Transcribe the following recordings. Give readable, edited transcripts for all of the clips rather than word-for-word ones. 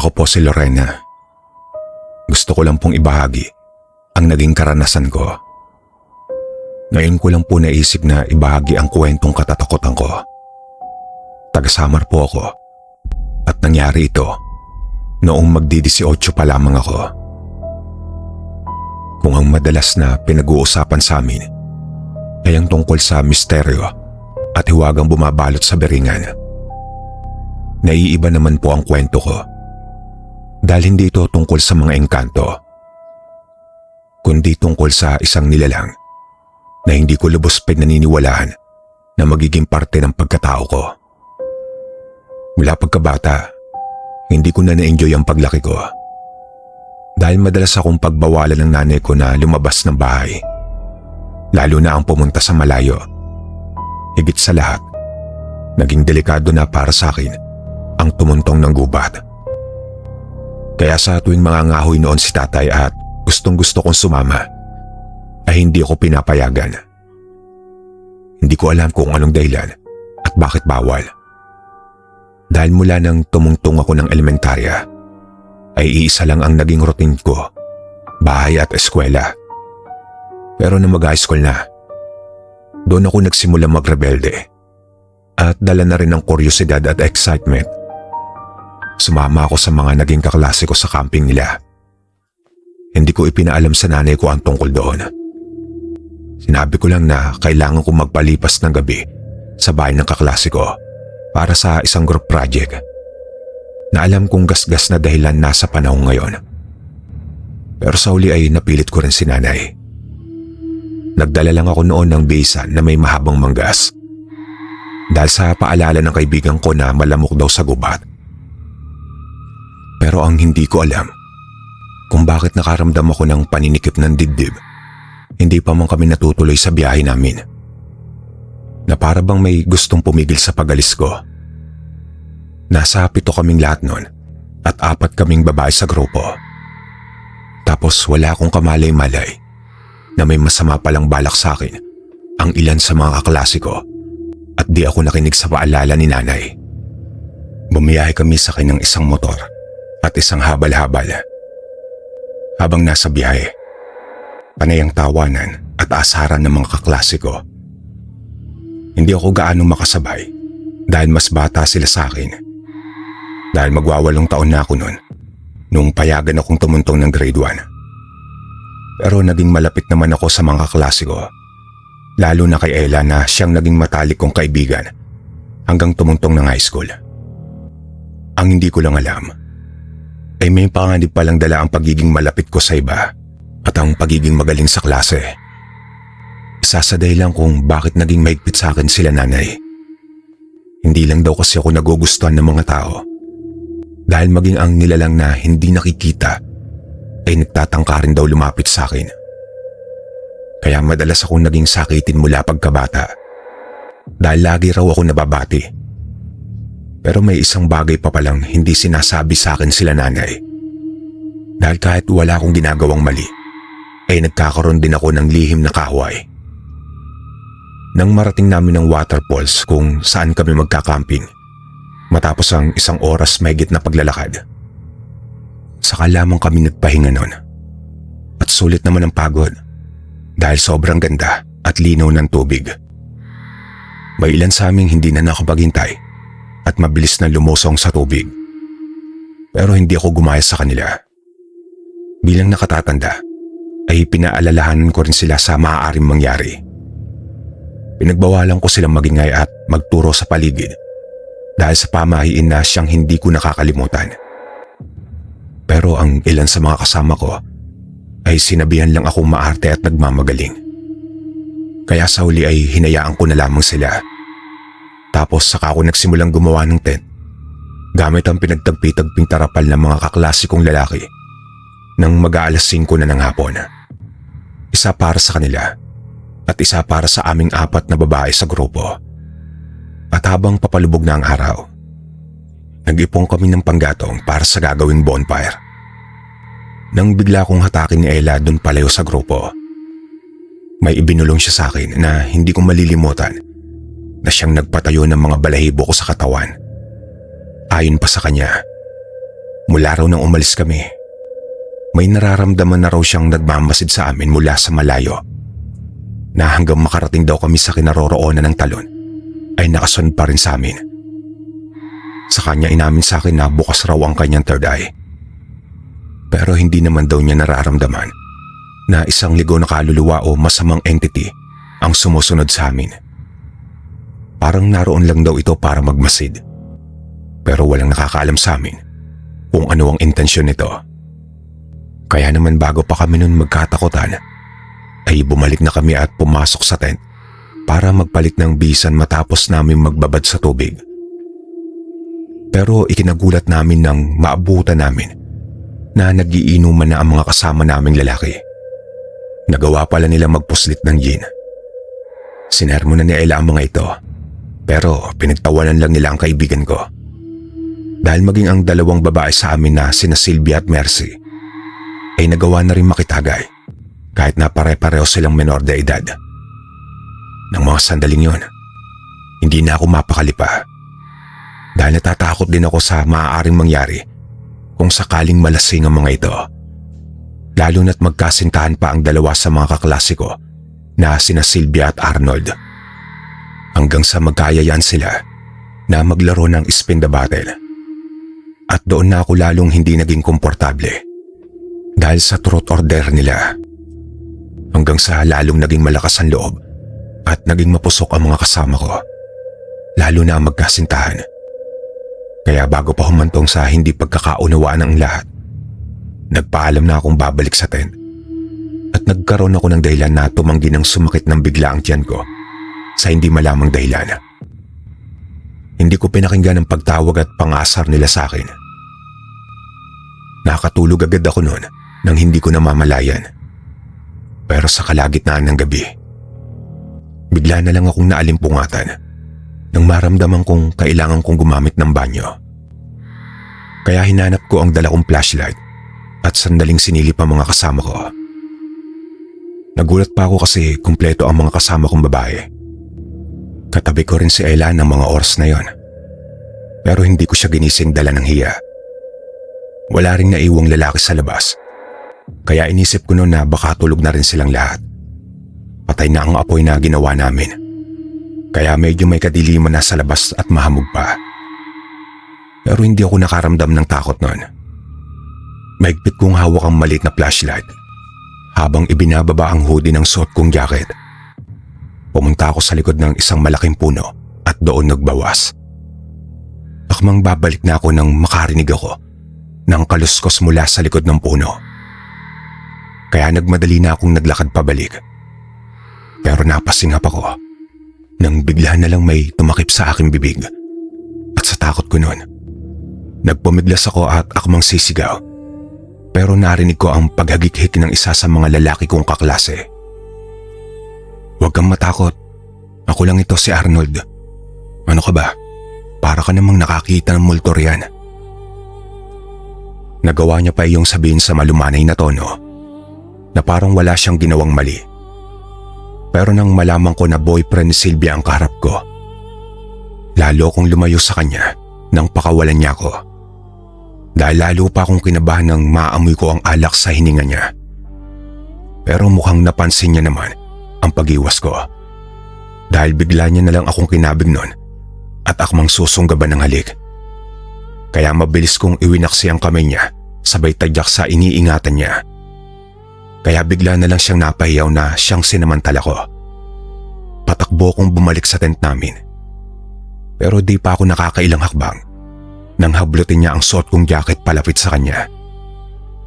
Ako po si Lorena. Gusto ko lang pong ibahagi ang naging karanasan ko. Ngayon ko lang po naisip na ibahagi ang kwentong katatakutan ko. Taga-Samar po ako at nangyari ito noong magdi-18 pa lamang ako. Kung ang madalas na pinag-uusapan sa amin ay ang tungkol sa misteryo at hiwagang bumabalot sa beringan, naiiba naman po ang kwento ko dahil hindi ito tungkol sa mga engkanto, kundi tungkol sa isang nilalang na hindi ko lubos pinaniniwalaan na magiging parte ng pagkatao ko. Mula pagkabata, hindi ko na na-enjoy ang paglaki ko dahil madalas akong pagbawalan ng nanay ko na lumabas ng bahay, lalo na ang pumunta sa malayo. Higit sa lahat, naging delikado na para sa akin ang tumuntong ng gubat. Kaya sa tuwing mangangahoy noon si tatay at gustong-gusto kong sumama, ay hindi ako pinapayagan. Hindi ko alam kung anong dahilan at bakit bawal. Dahil mula nang tumungtong ako ng elementarya, ay iisa lang ang naging routine ko, bahay at eskwela. Pero nang mag-high school na, doon ako nagsimula magrebelde at dala na rin ng kuryosidad at excitement. Sumama ako sa mga naging kaklase ko sa camping nila. Hindi ko ipinaalam sa nanay ko ang tungkol doon. Sinabi ko lang na kailangan kong magpalipas ng gabi sa bahay ng kaklase ko para sa isang group project na alam kong gasgas na dahilan nasa panahon ngayon. Pero sa huli ay napilit ko rin si nanay. Nagdala lang ako noon ng bisa na may mahabang manggas dahil sa paalala ng kaibigan ko na malamok daw sa gubat. Pero ang hindi ko alam kung bakit nakaramdam ako ng paninikip ng dibdib, hindi pa man kami natutuloy sa biyahe namin, na para bang may gustong pumigil sa pagalis ko. Nasa 7 kaming lahat noon at 4 kaming babae sa grupo. Tapos wala akong kamalay-malay na may masama palang balak sa akin ang ilan sa mga kaklase ko at di ako nakinig sa paalala ni nanay. Bumiyahe kami sa kanyang isang motor at isang habal-habal. Habang nasa biyahe, panay ang tawanan at asaran ng mga kaklase ko. Hindi ako gaano makasabay dahil mas bata sila sa akin. Dahil magwawalong taon na ako noon nung payagan akong tumuntong ng grade 1. Pero naging malapit naman ako sa mga kaklase ko, lalo na kay Ella na siyang naging matalik kong kaibigan hanggang tumuntong ng high school. Ang hindi ko lang alam ay may panganib palang dala ang pagiging malapit ko sa iba at ang pagiging magaling sa klase. Isa sa dahilan kung bakit naging mahigpit sa akin sila nanay. Hindi lang daw kasi ako nagugustuhan ng mga tao, dahil maging ang nilalang na hindi nakikita ay nagtatangka rin daw lumapit sa akin. Kaya madalas akong naging sakitin mula pagkabata dahil lagi raw ako nababati. Pero may isang bagay pa palang hindi sinasabi sa akin sila nanay. Dahil kahit wala akong ginagawang mali, ay nagkakaroon din ako ng lihim na kaaway. Nang marating namin ng waterfalls kung saan kami magkakamping, matapos ang 1 oras mahigit na paglalakad, saka lamang kami nagpahinga nun. At sulit naman ang pagod dahil sobrang ganda at linaw ng tubig. May ilan sa aming hindi na nakapaghintay at mabilis na lumusong sa tubig. Pero hindi ako gumaya sa kanila. Bilang nakatatanda, ay pinaalalahanan ko rin sila sa maaaring mangyari. Pinagbawalan ko silang magingay at magturo sa paligid dahil sa pamahiin na siyang hindi ko nakakalimutan. Pero ang ilan sa mga kasama ko ay sinabihan lang akong maarte at nagmamagaling. Kaya sa huli ay hinayaan ko na lamang sila. Tapos saka ako nagsimulang gumawa ng tent gamit ang pinagtagpi-tagping tarapal ng mga kaklase kong lalaki nang mag-aalas 5 na ng hapon. Isa para sa kanila at isa para sa aming 4 na babae sa grupo. At habang papalubog na ang araw, nag-ipon kami ng panggatong para sa gagawing bonfire. Nang bigla kong hatakin ni Ella doon palayo sa grupo, may ibinulong siya sa akin na hindi ko malilimutan na siyang nagpatayo ng mga balahibo ko sa katawan. Ayon pa sa kanya, Mula raw nang umalis kami, may nararamdaman na raw siyang nagmamasid sa amin mula sa malayo, na hanggang makarating daw kami sa kinaroroonan ng talon ay nakasunod pa rin sa amin. Sa kanya inamin sa akin na bukas raw ang kanyang third eye. Pero hindi naman daw niya nararamdaman na isang ligaw na kaluluwa o masamang entity ang sumusunod sa amin. Parang naroon lang daw ito para magmasid. Pero walang nakakaalam sa amin kung ano ang intensyon nito. Kaya naman bago pa kami nun magkatakutan, ay bumalik na kami at pumasok sa tent para magpalit ng bisan matapos namin magbabad sa tubig. Pero ikinagulat namin nang maabutan namin na nagiinuman na ang mga kasama naming lalaki. Nagawa pala nila magpuslit ng gin. Sinermo na ni Ella ang mga ito, pero pinagtawanan lang nila ang kaibigan ko. Dahil maging ang dalawang babae sa amin na sina Sylvia at Mercy ay nagawa na rin makitagay kahit na pare-pareho silang menor de edad. Nang mga sandaling yon, hindi na ako mapakali pa. Dahil natatakot din ako sa maaaring mangyari kung sakaling malasing ang mga ito. Lalo na't magkasintahan pa ang dalawa sa mga kaklase ko na sina Sylvia at Arnold. Hanggang sa magkayayaan sila na maglaro ng spin the bottle. At doon na ako lalong hindi naging komportable dahil sa truth order nila. Hanggang sa lalong naging malakas ang loob at naging mapusok ang mga kasama ko. Lalo na ang magkasintahan. Kaya bago pa humantong sa hindi pagkakaunawaan ng lahat, nagpaalam na akong babalik sa tent. At nagkaroon ako ng dahilan na tumanggi ng sumakit ng bigla ang tiyan ko sa hindi malamang dahilan. Hindi ko pinakinggan ang pagtawag at pangasar nila sa akin. Nakatulog agad ako noon nang hindi ko namamalayan. Pero sa kalagitnaan ng gabi, bigla na lang akong naalimpungatan nang maramdaman kong kailangan kong gumamit ng banyo. Kaya hinanap ko ang dala kong flashlight at sandaling sinilip ang mga kasama ko. Nagulat pa ako kasi kumpleto ang mga kasama kong babae. Katabi ko rin si Ella ng mga oras na yon. Pero hindi ko siya ginising dala ng hiya. Wala ring naiwang lalaki sa labas. Kaya inisip ko noon na baka tulog na rin silang lahat. Patay na ang apoy na ginawa namin. Kaya medyo may kadiliman na sa labas at mahamog pa. Pero hindi ako nakaramdam ng takot noon. Maigpit kong hawak ang maliit na flashlight habang ibinababa ang hoodie ng suot kong jacket. Pumunta ako sa likod ng isang malaking puno at doon nagbawas. Akmang babalik na ako nang makarinig ako ng kaluskos mula sa likod ng puno. Kaya nagmadali na akong naglakad pabalik. Pero napasingap ako nang bigla na lang may tumakip sa aking bibig. At sa takot ko noon, nagpumiglas ako at akmang sisigaw. Pero narinig ko ang paghagik-hik ng isa sa mga lalaki kong kaklase. "Huwag kang matakot. Ako lang ito, si Arnold. Ano ka ba? Para ka namang nakakita ng multo riyan." Nagawa niya pa iyong sabihin sa malumanay na tono na parang wala siyang ginawang mali. Pero nang malaman ko na boyfriend ni Sylvia ang kaharap ko, lalo kong lumayo sa kanya nang pakawalan niya ako. Dahil lalo pa akong kinabahan nang maamoy ko ang alak sa hininga niya. Pero mukhang napansin niya naman ang pag-iwas ko. Dahil bigla niya na lang akong kinabig nun at akmang susunggaban ng halik. Kaya mabilis kong iwinaksi ang kamay niya sabay tadyak sa iniingatan niya. Kaya bigla na lang siyang napahiyaw na siyang sinamantala ko. Patakbo kong bumalik sa tent namin. Pero di pa ako nakakailang hakbang nang hablutin niya ang suot kong jacket palapit sa kanya.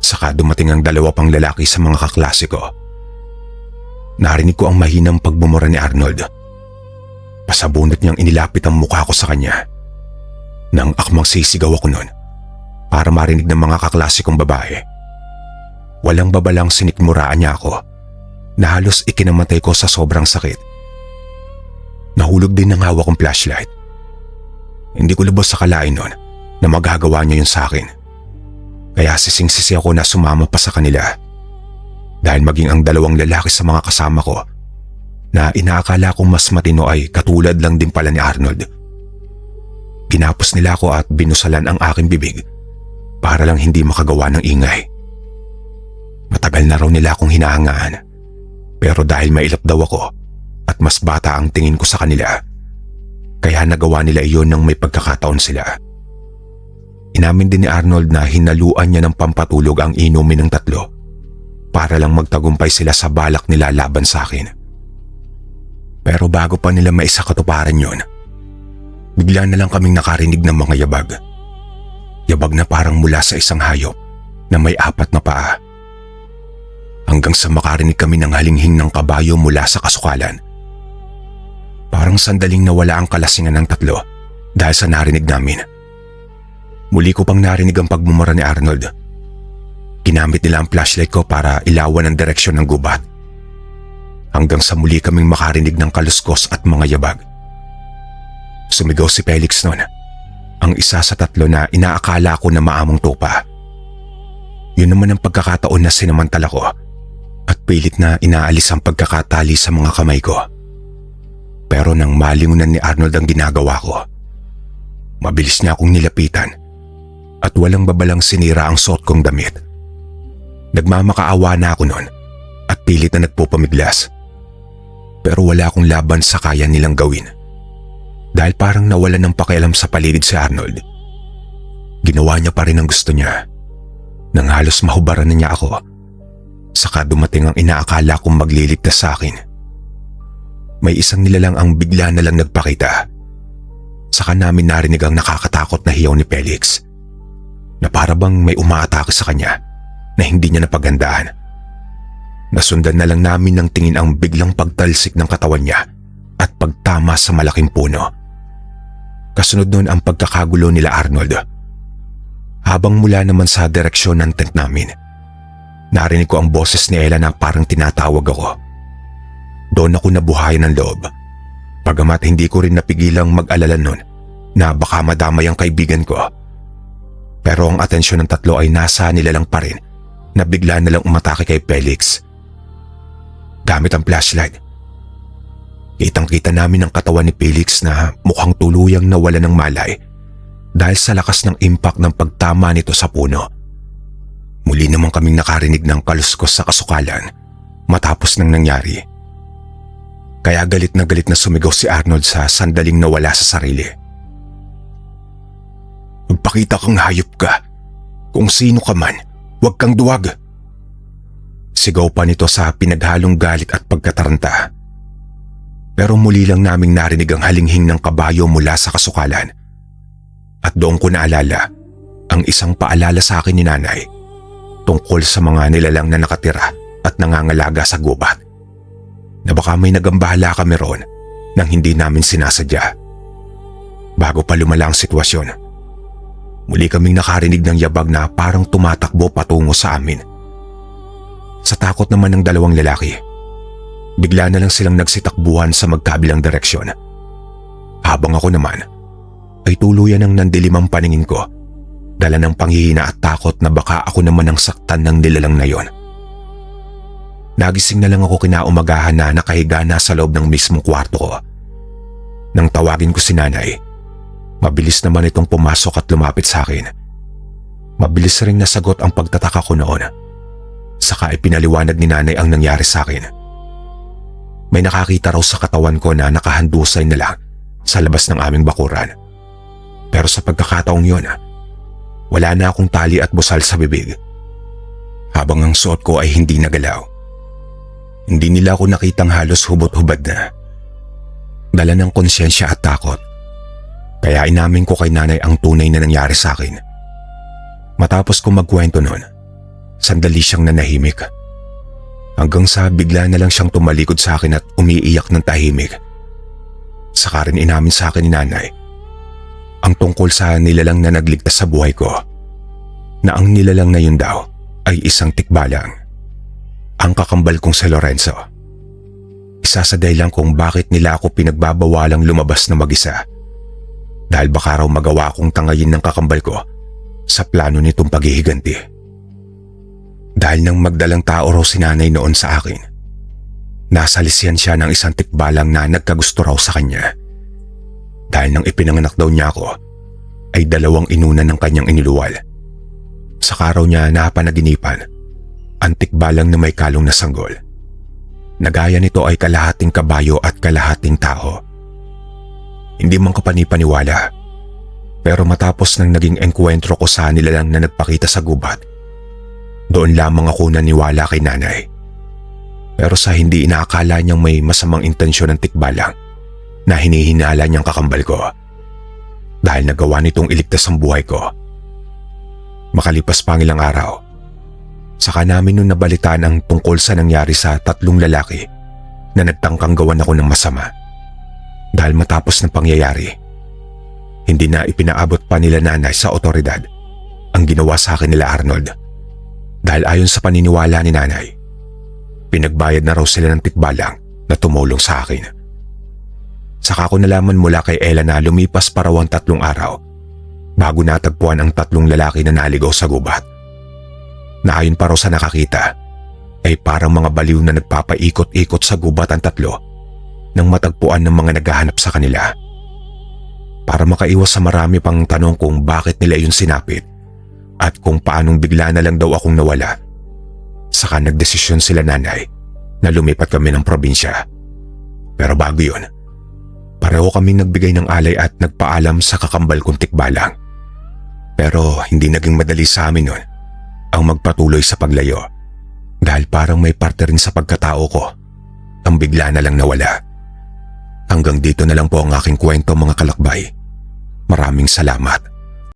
Saka dumating ang dalawa pang lalaki sa mga kaklase ko. Narinig ko ang mahinang pagbumura ni Arnold. Pasabunot niyang inilapit ang mukha ko sa kanya. Nang akmang sisigaw ako noon para marinig ng mga kaklase kong babae. Walang babalang sinikmuraan niya ako na halos ikinamatay ko sa sobrang sakit. Nahulog din ng hawak kong flashlight. Hindi ko lubos sa kalain noon na magagawa niya yun sa akin. Kaya sising-sisi ako na sumama pa sa kanila. Dahil maging ang dalawang lalaki sa mga kasama ko na inaakala kong mas matino ay katulad lang din pala ni Arnold. Ginapos nila ako at binusalan ang aking bibig para lang hindi makagawa ng ingay. Matagal na raw nila akong hinahangaan, pero dahil mailap daw ako at mas bata ang tingin ko sa kanila, kaya nagawa nila iyon nang may pagkakataon sila. Inamin din ni Arnold na hinaluan niya ng pampatulog ang inumin ng tatlo para lang magtagumpay sila sa balak nila laban sa akin. Pero bago pa nila maisakatuparan yon, bigla na lang kaming nakarinig ng mga yabag. Yabag na parang mula sa isang hayop na may 4 na paa. Hanggang sa makarinig kami ng halinghing ng kabayo mula sa kasukalan. Parang sandaling nawala ang kalasingan ng tatlo dahil sa narinig namin. Muli ko pang narinig ang pagmumura ni Arnold. Ginamit nila ang flashlight ko para ilawan ang direksyon ng gubat. Hanggang sa muli kaming makarinig ng kaluskos at mga yabag. Sumigaw si Felix noon, ang isa sa tatlo na inaakala ko na maamong tupa. Yun naman ang pagkakataon na sinamantala ko at pilit na inaalis ang pagkakatali sa mga kamay ko. Pero nang malingunan ni Arnold ang ginagawa ko, mabilis niya akong nilapitan at walang babalang sinira ang suot kong damit. Nagmamakaawa na ako noon at pilit na nagpupamiglas. Pero wala akong laban sa kaya nilang gawin. Dahil parang nawala ng pakialam sa paligid si Arnold. Ginawa niya pa rin ang gusto niya. Nang halos mahubaran na niya ako, saka dumating ang inaakala kong magliligtas sa akin. May isang nilalang ang bigla na lang nagpakita. Saka namin narinig ang nakakatakot na hiyaw ni Felix, na para bang may umaatake sa kanya na hindi niya napaghandaan. Nasundan na lang namin ng tingin ang biglang pagtalsik ng katawan niya at pagtama sa malaking puno. Kasunod nun ang pagkakagulo nila Arnold. Habang mula naman sa direksyon ng tent namin, narinig ko ang boses ni Ella na parang tinatawag ako. Doon ako nabuhayan ng loob, pagamat hindi ko rin napigilang mag-alala nun na baka madamay ang kaibigan ko. Pero ang atensyon ng tatlo ay nasa nila lang pa rin na bigla na lang umatake kay Felix. Gamit ang flashlight, kitang-kita namin ang katawan ni Felix na mukhang tuluyang nawala ng malay dahil sa lakas ng impact ng pagtama nito sa puno. Muli naman kaming nakarinig ng kaluskos sa kasukalan matapos ng nangyari. Kaya galit na sumigaw si Arnold sa sandaling nawala sa sarili. Magpakita kang hayop ka. Kung sino ka man, huwag kang duwag. Sigaw pa nito sa pinaghalong galit at pagkataranta. Pero muli lang naming narinig ang halinghing ng kabayo mula sa kasukalan. At doon ko naalala ang isang paalala sa akin ni nanay tungkol sa mga nilalang na nakatira at nangangalaga sa gubat, na baka may nagambahala kami roon nang hindi namin sinasadya. Bago pa lumala ang sitwasyon, muli kaming nakarinig ng yabag na parang tumatakbo patungo sa amin. Sa takot naman ng dalawang lalaki, bigla na lang silang nagsitakbuhan sa magkabilang direksyon. Habang ako naman ay tuluyan ng nandilim ang paningin ko, dala ng panghihina at takot na baka ako naman ang saktan ng nilalang na yon. Nagising na lang ako kinaumagahan na nakahiga na sa loob ng mismong kwarto ko. Nang tawagin ko si nanay, mabilis naman itong pumasok at lumapit sa akin. Mabilis ring nasagot ang pagtataka ko noon. Saka ipinaliwanag ni nanay ang nangyari sa akin. May nakakita raw sa katawan ko na nakahandusay na lang sa labas ng aming bakuran. Pero sa pagkakataong yun, wala na akong tali at busal sa bibig. Habang ang suot ko ay hindi nagalaw. Hindi nila ako nakitang halos hubot-hubad na. Dala ng konsyensya at takot. Kaya inamin ko kay nanay ang tunay na nangyari sa akin. Matapos ko magkwento nun, sandali siyang nanahimik. Hanggang sa bigla na lang siyang tumalikod sa akin at umiiyak ng tahimik. Saka rin inamin sa akin ni nanay ang tungkol sa nilalang na nagligtas sa buhay ko, na ang nilalang na yun daw ay isang tikbalang, ang kakambal kong si Lorenzo. Isa sa dahilan kung bakit nila ako pinagbabawalang lumabas na mag-isa, dahil baka raw magawa kong tangayin ng kakambal ko sa plano nitong paghihiganti. Dahil nang magdalang tao raw si nanay noon sa akin, nasalisihan siya ng isang tikbalang na nagkagusto raw sa kanya. Dahil nang ipinanganak daw niya ako, ay 2 inuna ng kanyang iniluwal. Sa araw niya napanaginipan, ang tikbalang na may kalong na sanggol. Nagaya nito ay kalahating kabayo at kalahating tao. Hindi man kapanipaniwala, pero matapos ng naging engkwentro ko sa nilalang na nagpakita sa gubat, doon lamang ako naniwala kay nanay. Pero sa hindi inaakala niyang may masamang intensyon ng tikbalang na hinihinala niyang kakambal ko, dahil nagawa nitong iligtas ang buhay ko. Makalipas pang ilang araw, saka namin nung nabalitaan ang tungkol sa nangyari sa 3 lalaki na nagtangkang gawan ako ng masama. Dahil matapos ng pangyayari, hindi na ipinaabot pa nila nanay sa otoridad ang ginawa sa akin nila Arnold. Dahil ayon sa paniniwala ni nanay, pinagbayad na raw sila ng tikbalang na tumulong sa akin. Saka ko nalaman mula kay Ella na lumipas pa raw ang 3 araw bago natagpuan ang 3 lalaki na naligaw sa gubat. Na ayon pa raw sa nakakita, ay parang mga baliw na nagpapaikot-ikot sa gubat ang 3 nang matagpuan ng mga naghahanap sa kanila. Para makaiwas sa marami pang tanong kung bakit nila yun sinapit at kung paanong bigla na lang daw akong nawala, saka nagdesisyon sila nanay na lumipat kami ng probinsya. Pero bago yun, pareho kaming nagbigay ng alay at nagpaalam sa kakambal kong tikbalang. Pero hindi naging madali sa amin nun ang magpatuloy sa paglayo dahil parang may parte rin sa pagkatao ko ang bigla na lang nawala. Hanggang dito na lang po ang aking kwento, mga kalakbay. Maraming salamat.